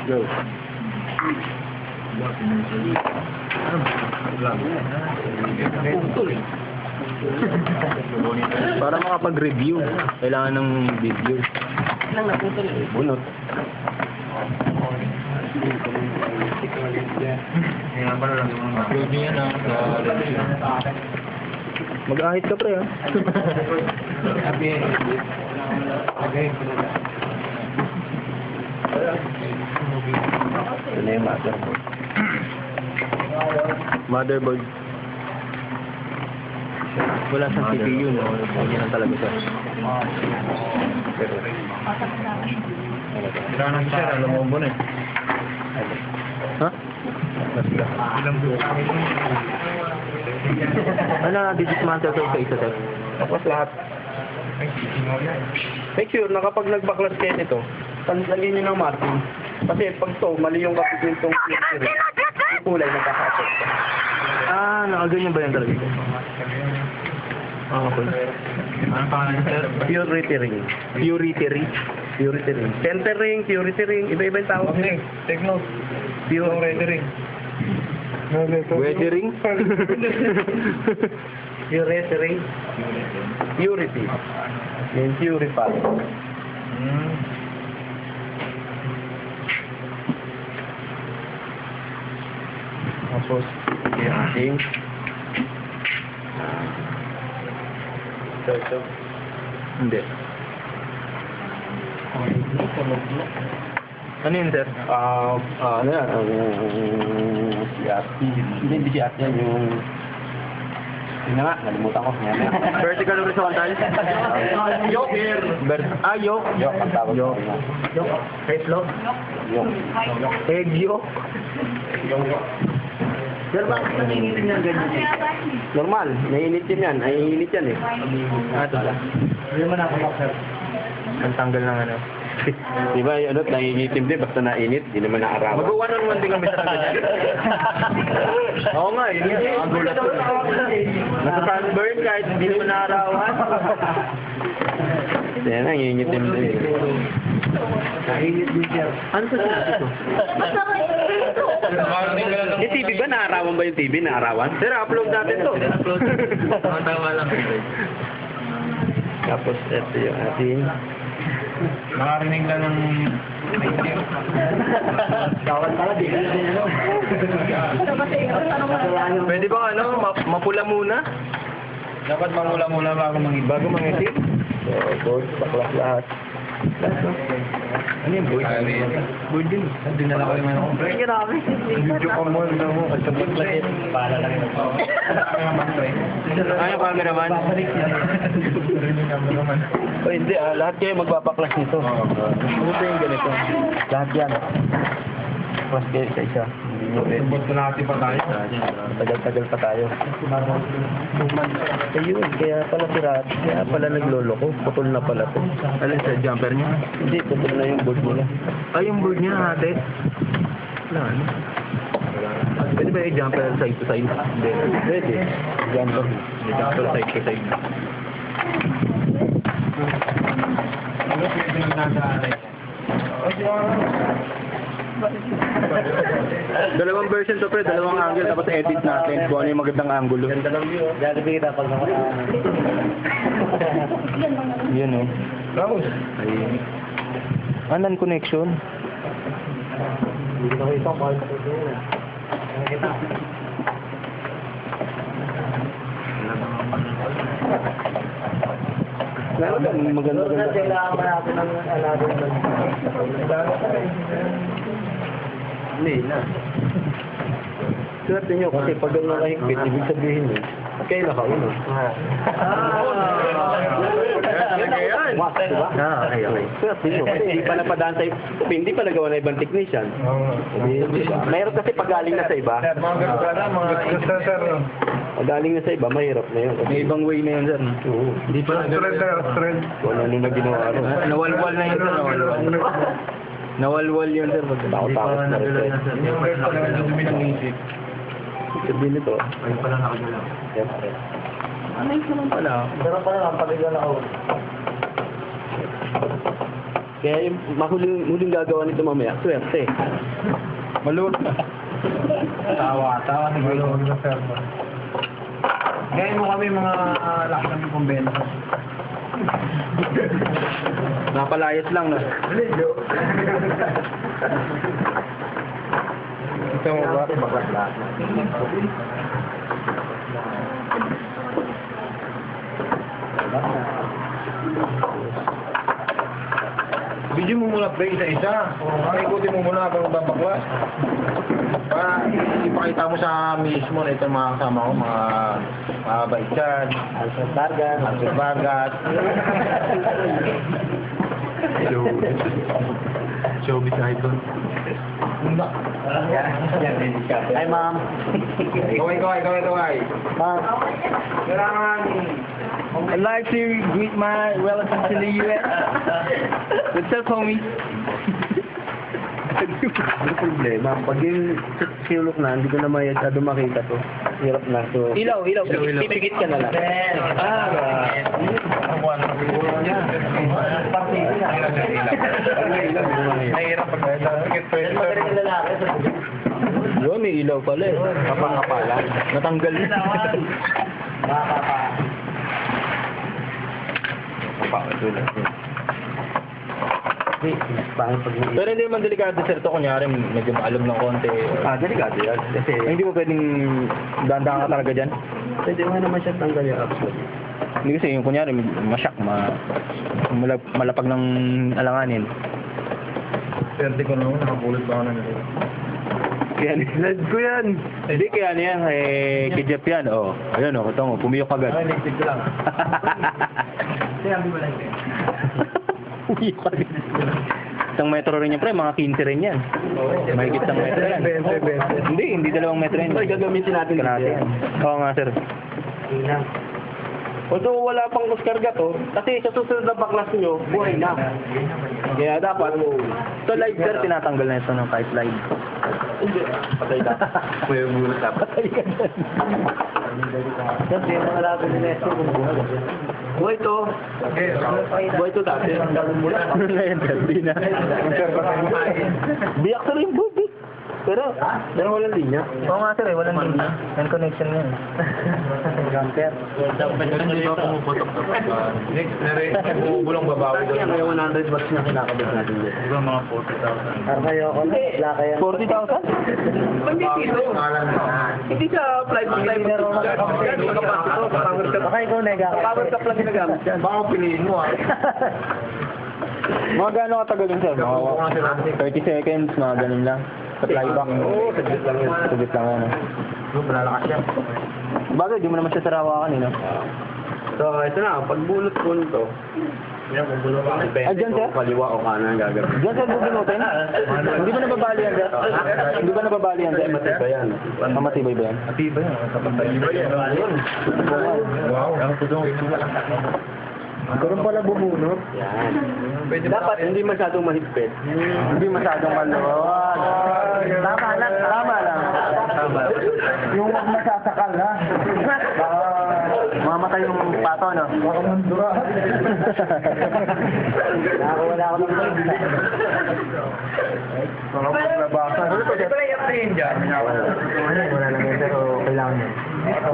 Go. Para makapag-review, kailangan ng video. Bunot. Mag-ahit ka pre ha. Ito na yung motherboard. Motherboard. Wala sa CPU, no? Yan ang talaga siya. Kailangan siya, alam mo muna eh. Ha? Ano na, dismantle ko sa isa sir? Tapos lahat. Make sure na kapag nagbaklas kayo nito, tanggalin nyo ng matin. Kasi pag to, mali yung kapitong yung kulay nagkakasot. Ah, nakaganyan ba yan talaga? Ah, okay. Anong pangalan sir? Purity ring. Purity ring. Purity ring. Center ring, purity ring. Iba-iba yung tawag. Okay, take note. Purity ring. Wedding ring? Purity ring. Purity. Yung purify. Tapos, yung ating ito. Hindi. Ano yun, sir? Ano yan? CRT. Hindi CRT yan, yung... Yun na nga, nalimutan ko. Vertical horizontal? Yoke. Yoke. Yok, ang tawag. Yoke. Face lock? Yok. Egg yoke? Sir, bakit nangingitin yan ganyan? Normal, naiinit yan. Naiinit yan eh. Ito ba? Hindi mo na ako, sir. Ang tanggal ng ano. Diba, ano, nangingitim din, basta nainit, di naman naarawan. Mag-1 on 1 din kami sa ganyan. Oo nga, yun yun. Ang gulat ko. Nasa sunburn kahit hindi naman naarawan. Kaya nangingitim din. Nainit din siya. Ano sa sinabi ko? Yung TV ba, naarawan ba yung TV? Naarawan? Sir, upload natin to. Upload. Tama lang. Tapos, ito yung ating... Nakarinig lang ng native. Kawan pala, di ka din ano. Pwede ba ano, mapula muna? Dapat mangula-mula bago mangitim. So, board, baklas lahat. Ano yung board? Board din. Dinala ko yung mga komplek. Video ko mo, ano mo. At sa pagplasit. Para lang yun. Ano yung cameraman? O hindi, lahat kayo magbabaklas nito. Ano ba yung ganito? Lahat yan. Baklas kayo isa-isa. Subot ko natin pa tayo. Tagal-tagal pa tayo. Ayun, kaya pala sirat. Kaya pala nagloloko. Putol na pala to. Ano sa jumper niya? Hindi, putol na yung board nila. Ay, yung board niya natin. Wala, ano? Pwede ba yung jumper side to side? Hindi. Pwede. Jumper. Jumper side to side. Ano pinagdadaanan? Dalawang version to pre, dalawang angle tapos edit natin kung ano yung magandang angulo. Ganda lang view. Lalabigin kita pag naman. Yun oh. Tapos? Ay. Anan connection? Hindi ko ito. Bakit ko ito? Kita. Maganda. Kailangan ba natin ng aladong hindi na. Swerte nyo kasi pag gano'n kahigpit, ibig sabihin nyo, kayo nakauna. Talaga yan. Diba? Okay. Swerte nyo kasi hindi pa napadaan sa hindi pa nagawa na ibang technician. Mahirap kasi pag galing na sa iba. Mga ganda, mga sir. Pag galing na sa iba, mahirap na yun. May ibang way na yun sir. Oo. Hindi pa Thread. Kung ano na ginawa rin. Nawalwal na yun sir. Nawalwal yun sir. Takot-takot na rin. Yung guys talaga dumi ng isip. Sabihin nito. Ay pala nakagalaw. Siyempre. Ano yung naman pala? Pero pala lang, paligan ako. Kaya yung huling gagawa nito mamaya, swerte. Maluro. Tawa si Maluro na servo. Ngayon mo kami mga lakas ng kumbento. Napalayas lang na. Ito mo ba? Baklas lahat. Video mo muna pre isa-isa. Ikutin mo muna habang babaklas. Para ipakita mo sa mismo na ito mga kasama ko, mga bait dyan. Alfred Vargas. Showbiz idol. Hi, ma'am. Kaway. Ma'am. Kailangan. I'd like to greet my relatives in the U.S. What's up, homie? Ang problema, pag yung silok na, hindi ko na masyado makita to. Hirap na. So, Ilaw. pipikit ka na lang. Nahirap pag Yun, may ilaw pala eh. Kapang-kapala. Natanggal na. Pero hindi naman delikado sir to, kunyari medyo maalog ng konti. Delikado yan. Kasi, Hindi mo pwedeng dahan-dahan ka talaga dyan. pwede mo naman siya tanggal yung upload. Hindi kasi yung kunyari masyak, malapag ng alanganin. Swerte ko naman, nakapulot ba ako na nito? Kaya nilad ko yan. Hindi kaya niyan, kay Jeff yan. Oh, ayun oh, ito mo, pumiyok agad. Electric ko lang. Sinabi mo lang yun. Pumiyok agad. Isang metro rin yan, pre, mga 15 rin yan. Mahigit isang metro yan. Hindi 2 metro yan. Ito, gagamitin natin Kalahati yan. Oo nga, sir. Although wala pang kuskarga to, kasi sa susunod na baklas nyo, buhay na. Kaya dapat, So live, sir, tinatanggal na ito ng kahit live. hindi, patay na. Kuya bulot dapat. Patay ka dyan. Kasi yung mga labi ni Nestor kung buhay. Buhay to. Buhay to dati. Ano na yan, sir? Di na. Biyak sir yung bubi. Pero walang linya. Oo nga sir, walang linya. May connection yan. Jumper. Next, bubulong babawi doon. Kaya 100 watts na kinakabit natin dito. Siguro mga 40,000. Karkayo ako na. Wala kaya. 40,000? Hindi dito. Hindi sa flight pero baka ikaw power cup lang ginagamit yan. Baka piliin mo ah. Mga gano'ng katagal yun sir? Mga 30 seconds, mga ganun lang. Sa flyback. Oo, saglit lang yun. Saglit lang yan. Malalakas yan. Bagay, di mo naman siya sarawakan eh, no? So, ito na. Pagbulot ko nito, Ah, dyan, sir? kaliwa o kanan gagawin. Diyan sir, bubunutin? Hindi ba nababali yan, sir? Hindi ba nababali yan, sir? Matibay yan. Matibay ba yan? Matibay yan. Matibay yan. Wow. Ang tudong. Karoon pala bubunot. Yan. Dapat hindi masyadong mahigpit. Hindi masyadong maluwag. Tama lang. Yung wag masasakal, ha? Mamatay yung pato, no? Baka mandura. Wala ako ng Mga maglabasa. Pala yung train dyan. Wala lang yun, pero kailangan yun.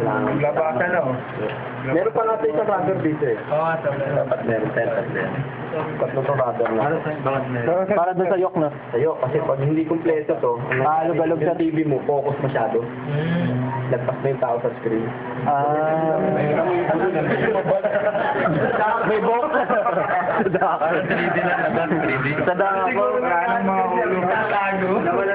Maglabasa na oh. Meron pa natin isang rubber dito eh. Oo, Dapat meron, tatlo to rubber na. Para doon sa yok, no? Sa'yo, kasi pag hindi kumpleto to, Alog-alog yung sa TV mo, focus masyado. Lagpas na yung tao sa screen. May box. Sadaka. Sadaka po. Siguro mga ulo.